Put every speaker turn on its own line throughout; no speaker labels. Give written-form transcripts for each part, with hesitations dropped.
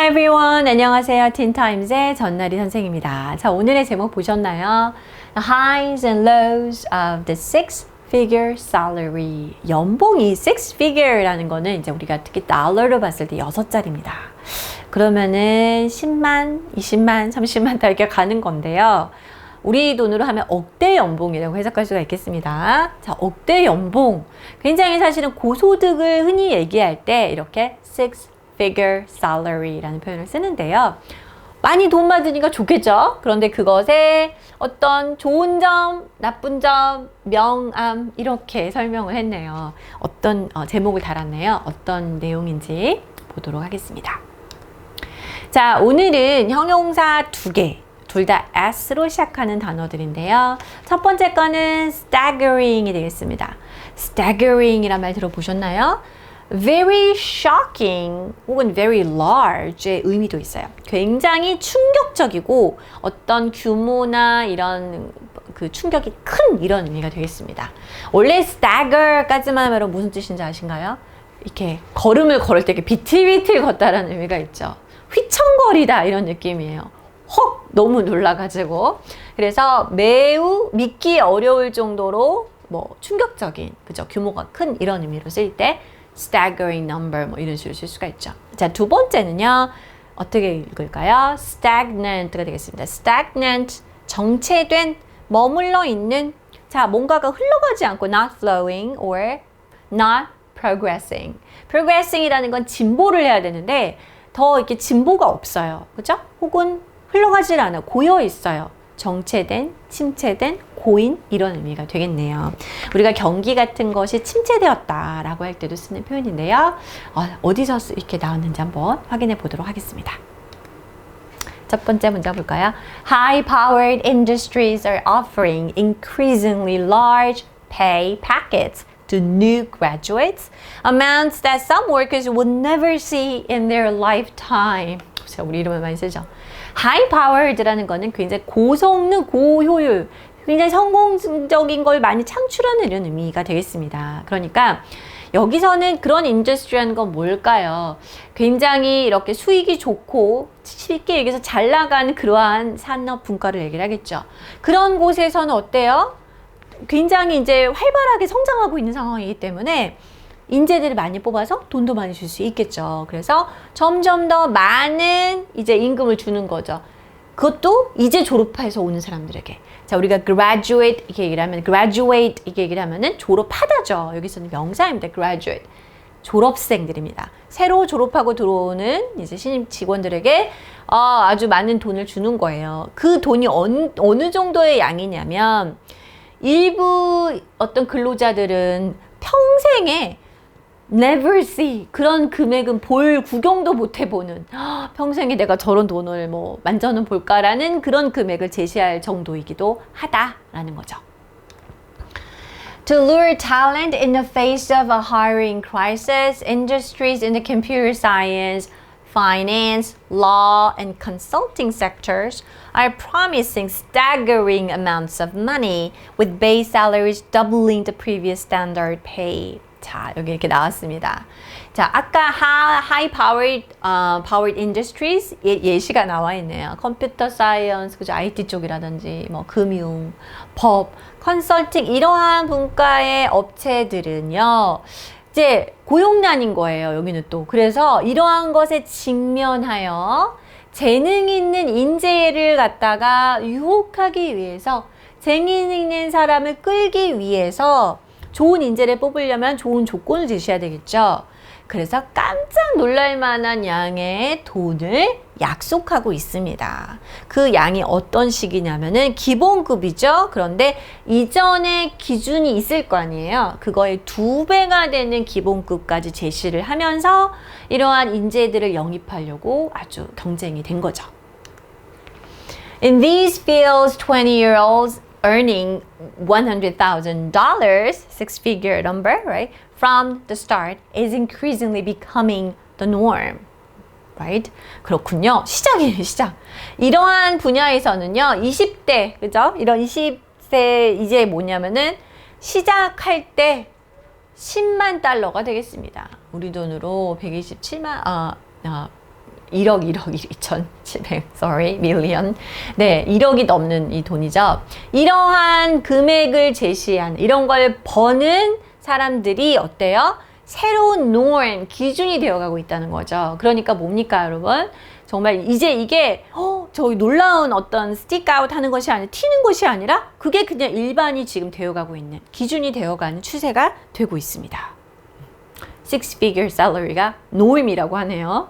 Hi everyone. 안녕하세요. 틴타임즈의 전나리 선생입니다. 자, 오늘의 제목 보셨나요? The highs and lows of the six-figure salary. 연봉이 six-figure라는 거는 이제 우리가 특히 달러로 봤을 때 6자리입니다. 그러면은 10만, 20만, 30만 다 이렇게 가는 건데요. 우리 돈으로 하면 억대 연봉이라고 해석할 수가 있겠습니다. 자, 억대 연봉. 굉장히 사실은 고소득을 흔히 얘기할 때 이렇게 six-figure salary라는 표현을 쓰는데요. 많이 돈 받으니까 좋겠죠? 그런데 그것에 어떤 좋은 점, 나쁜 점, 명암 이렇게 설명을 했네요. 어떤 제목을 달았네요. 어떤 내용인지 보도록 하겠습니다. 자, 오늘은 형용사 2개. 둘 다 S로 시작하는 단어들인데요. 첫 번째 거는 staggering이 되겠습니다. staggering이란 말 들어보셨나요? very shocking 혹은 very large의 의미도 있어요. 굉장히 충격적이고 어떤 규모나 이런 그 충격이 큰 이런 의미가 되겠습니다. 원래 stagger까지만 하면 무슨 뜻인지 아신가요? 이렇게 걸음을 걸을 때 이렇게 비틀비틀 걷다라는 의미가 있죠. 휘청거리다 이런 느낌이에요. 헉! 너무 놀라가지고. 그래서 매우 믿기 어려울 정도로 뭐 충격적인, 그죠? 규모가 큰 이런 의미로 쓸 때 staggering number 뭐 이런 식으로 쓸 수가 있죠. 자, 두 번째는요. 어떻게 읽을까요? stagnant가 되겠습니다. stagnant, 정체된, 머물러 있는. 자, 뭔가가 흘러가지 않고 not flowing or not progressing. progressing이라는 건 진보를 해야 되는데 더 이렇게 진보가 없어요. 그죠? 혹은 흘러가질 않아 고여 있어요. 정체된, 침체된, 고인 이런 의미가 되겠네요. 우리가 경기 같은 것이 침체되었다라고 할 때도 쓰는 표현인데요. 어디서 이렇게 나왔는지 한번 확인해 보도록 하겠습니다. 첫 번째 문제 볼까요? High-powered industries are offering increasingly large pay packets to new graduates, amounts that some workers would never see in their lifetime. 제가 우리 이름을 많이 쓰죠. high powered라는 거는 굉장히 고성능, 고효율, 굉장히 성공적인 걸 많이 창출하는 이런 의미가 되겠습니다. 그러니까 여기서는 그런 인더스트리라는 건 뭘까요? 굉장히 이렇게 수익이 좋고 쉽게 얘기해서 잘 나가는 그러한 산업 분과를 얘기를 하겠죠. 그런 곳에서는 어때요? 굉장히 이제 활발하게 성장하고 있는 상황이기 때문에 인재들을 많이 뽑아서 돈도 많이 줄 수 있겠죠. 그래서 점점 더 많은 이제 임금을 주는 거죠. 그것도 이제 졸업해서 오는 사람들에게. 자, 우리가 graduate 이렇게 얘기를 하면 graduate 이렇게 얘기를 하면은 졸업하다죠. 여기서는 명사입니다. graduate. 졸업생들입니다. 새로 졸업하고 들어오는 이제 신입 직원들에게 아주 많은 돈을 주는 거예요. 그 돈이 어느 정도의 양이냐면 일부 어떤 근로자들은 평생에 never see 그런 금액은 구경도 못 해보는 평생에 내가 저런 돈을 뭐 만져는 볼까라는 그런 금액을 제시할 정도이기도 하다라는 거죠. To lure talent in the face of a hiring crisis, industries in the computer science, finance, law, and consulting sectors are promising staggering amounts of money with base salaries doubling the previous standard pay. 자, 여기 이렇게 나왔습니다. 자, 아까 high powered industries 예시가 나와 있네요. 컴퓨터 사이언스, 그죠? IT 쪽이라든지 뭐 금융, 법, 컨설팅 이러한 분과의 업체들은요. 이제 고용난인 거예요. 여기는 또. 그래서 이러한 것에 직면하여 재능 있는 인재를 갖다가 유혹하기 위해서 재능 있는 사람을 끌기 위해서 좋은 인재를 뽑으려면 좋은 조건을 제시해야 되겠죠. 그래서 깜짝 놀랄 만한 양의 돈을 약속하고 있습니다. 그 양이 어떤 식이냐면은 기본급이죠. 그런데 이전에 기준이 있을 거 아니에요. 그거의 2배가 되는 기본급까지 제시를 하면서 이러한 인재들을 영입하려고 아주 경쟁이 된 거죠. In these fields, 20-year-olds earning $100,000, six-figure number, right, from the start is increasingly becoming the norm, right? 그렇군요. 시작이에요, 시작. 이러한 분야에서는요, 20대, 그죠? 이런 20세 이제 뭐냐면은 시작할 때 10만 달러가 되겠습니다. 우리 돈으로 127만, 1억 2,700 sorry million. 네, 1억이 넘는 이 돈이죠. 이러한 금액을 제시한 이런 걸 버는 사람들이 어때요? 새로운 norm, 기준이 되어가고 있다는 거죠. 그러니까 뭡니까, 여러분? 정말 이제 이게 저기 놀라운 어떤 스틱 아웃 하는 것이 아니라 튀는 것이 아니라 그게 그냥 일반이 지금 되어가고 있는 기준이 되어가는 추세가 되고 있습니다. Six figure salary가 norm이라고 하네요.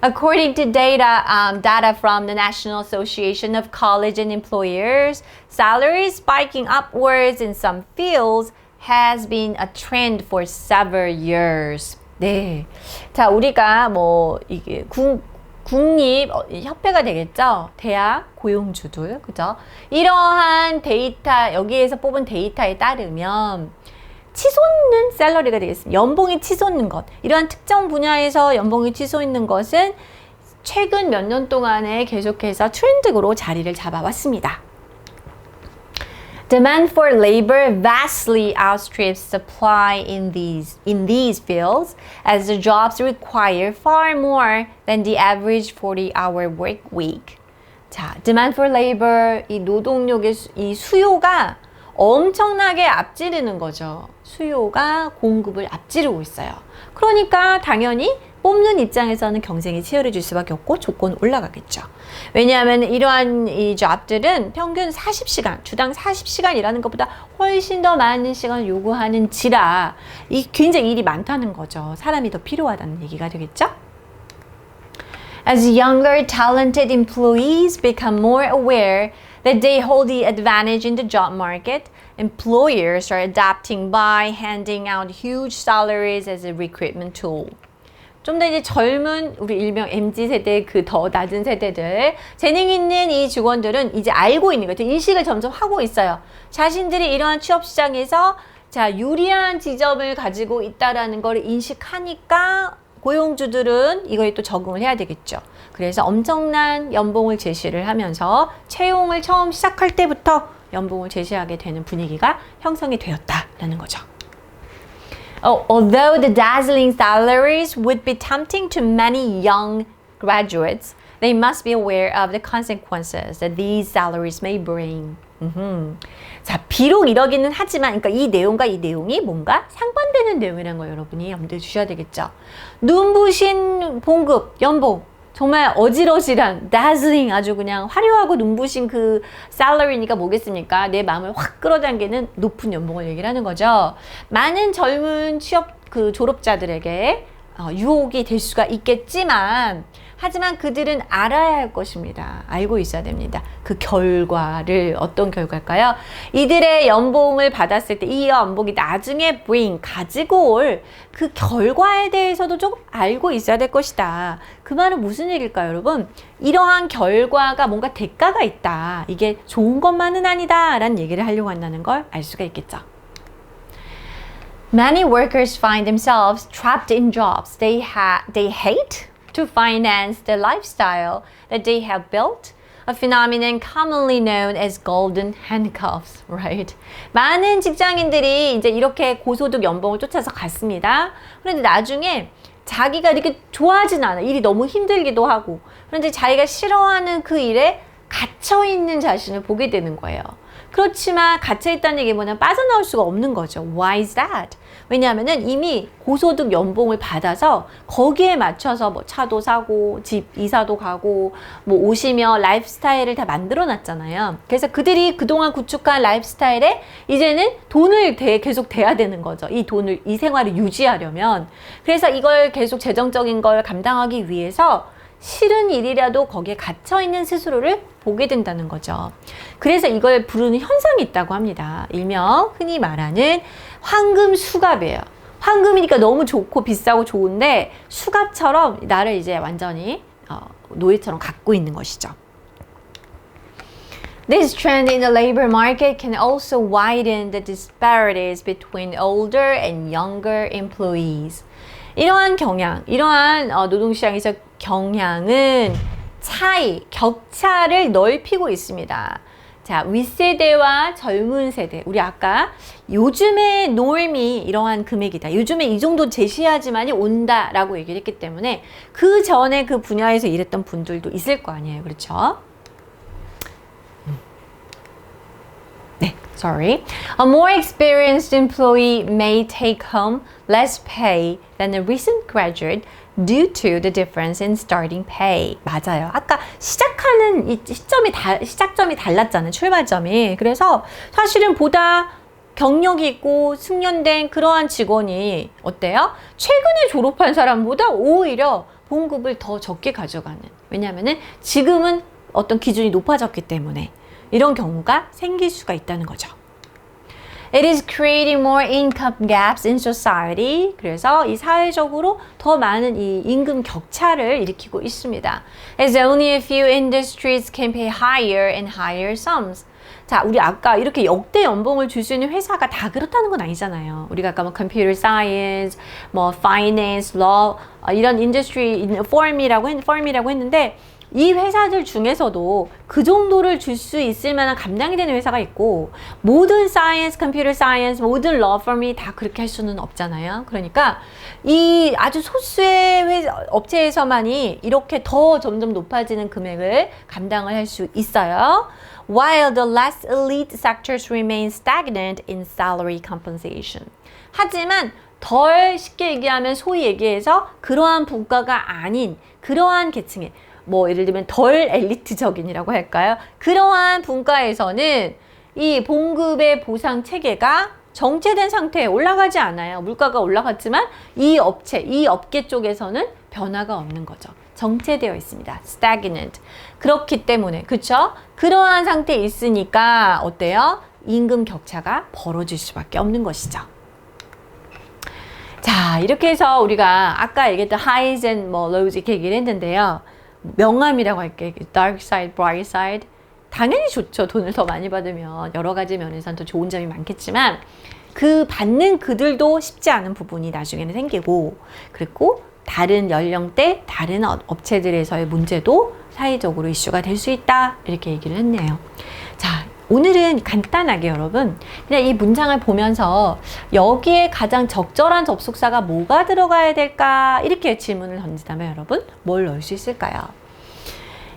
According to data from the National Association of College and Employers, salaries spiking upwards in some fields has been a trend for several years. 네. 자, 우리가 뭐, 이게, 국립 협회가 되겠죠? 대학 고용주들. 그죠? 이러한 데이터, 여기에서 뽑은 데이터에 따르면, 치솟는 샐러리가 되겠습니다. 연봉이 치솟는 것. 이러한 특정 분야에서 연봉이 치솟는 것은 최근 몇 년 동안에 계속해서 트렌드로 자리를 잡아왔습니다. Demand for labor vastly outstrips supply in these fields, as the jobs require far more than the average 40-hour work week. 자, demand for labor, 이 노동력의 이 수요가 엄청나게 앞지르는 거죠. 수요가 공급을 앞지르고 있어요. 그러니까 당연히 뽑는 입장에서는 경쟁이 치열해질 수밖에 없고 조건 올라가겠죠. 왜냐하면 이러한 이 잡들은 평균 40시간, 주당 40시간 일하는 것보다 훨씬 더 많은 시간을 요구하는지라 이 굉장히 일이 많다는 거죠. 사람이 더 필요하다는 얘기가 되겠죠. As younger, talented employees become more aware that they hold the advantage in the job market, employers are adapting by handing out huge salaries as a recruitment tool. 좀 더 이제 젊은 우리 일명 MZ세대 그 더 낮은 세대들 재능 있는 이 직원들은 이제 알고 있는 거죠. 인식을 점점 하고 있어요. 자신들이 이러한 취업 시장에서 자 유리한 지점을 가지고 있다라는 걸 인식하니까 고용주들은 이거에 또 적응을 해야 되겠죠. 그래서 엄청난 연봉을 제시를 하면서 채용을 처음 시작할 때부터 연봉을 제시하게 되는 분위기가 형성이 되었다라는 거죠. Although the dazzling salaries would be tempting to many young graduates, they must be aware of the consequences that these salaries may bring. 자, 비록 이러기는 하지만, 그러니까 이 내용과 이 내용이 뭔가 상반되는 내용이라는 거 여러분이 염두에 주셔야 되겠죠. 눈부신 봉급, 연봉. 정말 어질어질한, dazzling, 아주 그냥 화려하고 눈부신 그 salary니까 뭐겠습니까? 내 마음을 확 끌어당기는 높은 연봉을 얘기를 하는 거죠. 많은 젊은 취업 그 졸업자들에게 유혹이 될 수가 있겠지만, 하지만 그들은 알아야 할 것입니다. 알고 있어야 됩니다. 그 결과를 어떤 결과일까요? 이들의 연봉을 받았을 때 이 연봉이 나중에 가지고 올 그 결과에 대해서도 좀 알고 있어야 될 것이다. 그 말은 무슨 얘기일까요, 여러분? 이러한 결과가 뭔가 대가가 있다. 이게 좋은 것만은 아니다. 라는 얘기를 하려고 한다는 걸 알 수가 있겠죠. Many workers find themselves trapped in jobs they hate to finance the lifestyle that they have built, a phenomenon commonly known as golden handcuffs, right? 많은 직장인들이 이제 이렇게 고소득 연봉을 쫓아서 갔습니다. 그런데 나중에 자기가 이렇게 좋아하진 않아. 일이 너무 힘들기도 하고. 그런데 자기가 싫어하는 그 일에 갇혀있는 자신을 보게 되는 거예요. 그렇지만 갇혀있다는 얘기 뭐냐면 빠져나올 수가 없는 거죠. Why is that? 왜냐하면은 이미 고소득 연봉을 받아서 거기에 맞춰서 뭐 차도 사고 집 이사도 가고 뭐 옷이며 라이프스타일을 다 만들어 놨잖아요. 그래서 그들이 그동안 구축한 라이프스타일에 이제는 돈을 계속 대야 되는 거죠. 이 생활을 유지하려면. 그래서 이걸 계속 재정적인 걸 감당하기 위해서 싫은 일이라도 거기에 갇혀있는 스스로를 보게 된다는 거죠. 그래서 이걸 부르는 현상이 있다고 합니다. 일명 흔히 말하는 황금 수갑이에요. 황금이니까 너무 좋고 비싸고 좋은데 수갑처럼 나를 이제 완전히 노예처럼 갖고 있는 것이죠. This trend in the labor market can also widen the disparities between older and younger employees. 이러한 경향, 이러한 노동시장에서 경향은 격차를 넓히고 있습니다. 자, 윗세대와 젊은 세대. 우리 아까 요즘의 norm이 이러한 금액이다. 요즘에 이 정도 제시하지만이 온다라고 얘기를 했기 때문에 그 전에 그 분야에서 일했던 분들도 있을 거 아니에요. 그렇죠? 네, sorry. A more experienced employee may take home less pay than a recent graduate due to the difference in starting pay. 맞아요. 아까 시작하는 이 시작점이 달랐잖아요. 출발점이. 그래서 사실은 보다 경력이 있고 숙련된 그러한 직원이 어때요? 최근에 졸업한 사람보다 오히려 봉급을 더 적게 가져가는. 왜냐하면은 지금은 어떤 기준이 높아졌기 때문에 이런 경우가 생길 수가 있다는 거죠. It is creating more income gaps in society. 그래서 이 사회적으로 더 많은 이 임금 격차를 일으키고 있습니다. As only a few industries can pay higher and higher sums. 자, 우리 아까 이렇게 역대 연봉을 줄 수 있는 회사가 다 그렇다는 건 아니잖아요. 우리가 아까 뭐 computer science, 뭐 finance, law 이런 industry firm이라고 했는데 이 회사들 중에서도 그 정도를 줄 수 있을 만한 감당이 되는 회사가 있고 모든 science, computer science, 모든 law firm이 다 그렇게 할 수는 없잖아요. 그러니까 이 아주 소수의 업체에서만이 이렇게 더 점점 높아지는 금액을 감당을 할 수 있어요. While the less elite sectors remain stagnant in salary compensation. 하지만 덜 쉽게 얘기하면 소위 얘기해서 그러한 분과가 아닌 그러한 계층의 뭐 예를 들면 덜 엘리트적인이라고 할까요? 그러한 분과에서는 이 봉급의 보상 체계가 정체된 상태에 올라가지 않아요. 물가가 올라갔지만 이 업체, 이 업계 쪽에서는 변화가 없는 거죠. 정체되어 있습니다. stagnant. 그렇기 때문에 그렇죠? 그러한 상태에 있으니까 어때요? 임금 격차가 벌어질 수밖에 없는 것이죠. 자, 이렇게 해서 우리가 아까 얘기했던 highs and 뭐 lows 이렇게 얘기를 했는데요. 명암이라고 할게. dark side, bright side. 당연히 좋죠. 돈을 더 많이 받으면 여러 가지 면에서는 더 좋은 점이 많겠지만 그 받는 그들도 쉽지 않은 부분이 나중에는 생기고 그리고 다른 연령대, 다른 업체들에서의 문제도 사회적으로 이슈가 될 수 있다. 이렇게 얘기를 했네요. 자, 오늘은 간단하게 여러분 그냥 이 문장을 보면서 여기에 가장 적절한 접속사가 뭐가 들어가야 될까 이렇게 질문을 던진다면 여러분 뭘 넣을 수 있을까요?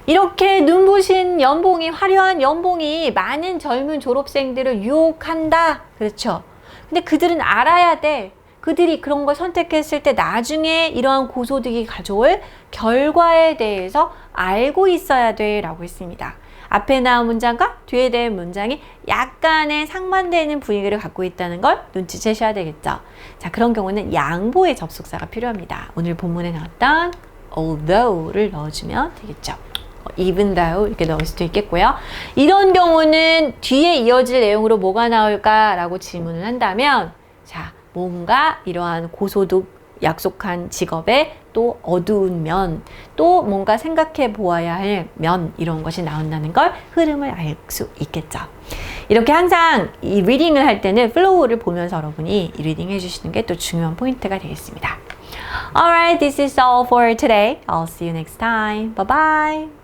이렇게 눈부신 연봉이 화려한 연봉이 많은 젊은 졸업생들을 유혹한다. 그렇죠? 근데 그들은 알아야 돼. 그들이 그런 걸 선택했을 때 나중에 이러한 고소득이 가져올 결과에 대해서 알고 있어야 돼 라고 했습니다. 앞에 나온 문장과 뒤에 대한 문장이 약간의 상반되는 분위기를 갖고 있다는 걸 눈치채셔야 되겠죠. 자, 그런 경우는 양보의 접속사가 필요합니다. 오늘 본문에 나왔던 although를 넣어주면 되겠죠. even though 이렇게 넣을 수도 있겠고요. 이런 경우는 뒤에 이어질 내용으로 뭐가 나올까라고 질문을 한다면 자, 뭔가 이러한 고소득 약속한 직업에 또 어두운 면, 또 뭔가 생각해 보아야 할 면 이런 것이 나온다는 걸 흐름을 알 수 있겠죠. 이렇게 항상 이 리딩을 할 때는 플로우를 보면서 여러분이 이 리딩 해주시는 게 또 중요한 포인트가 되겠습니다. Alright, this is all for today. I'll see you next time. Bye bye.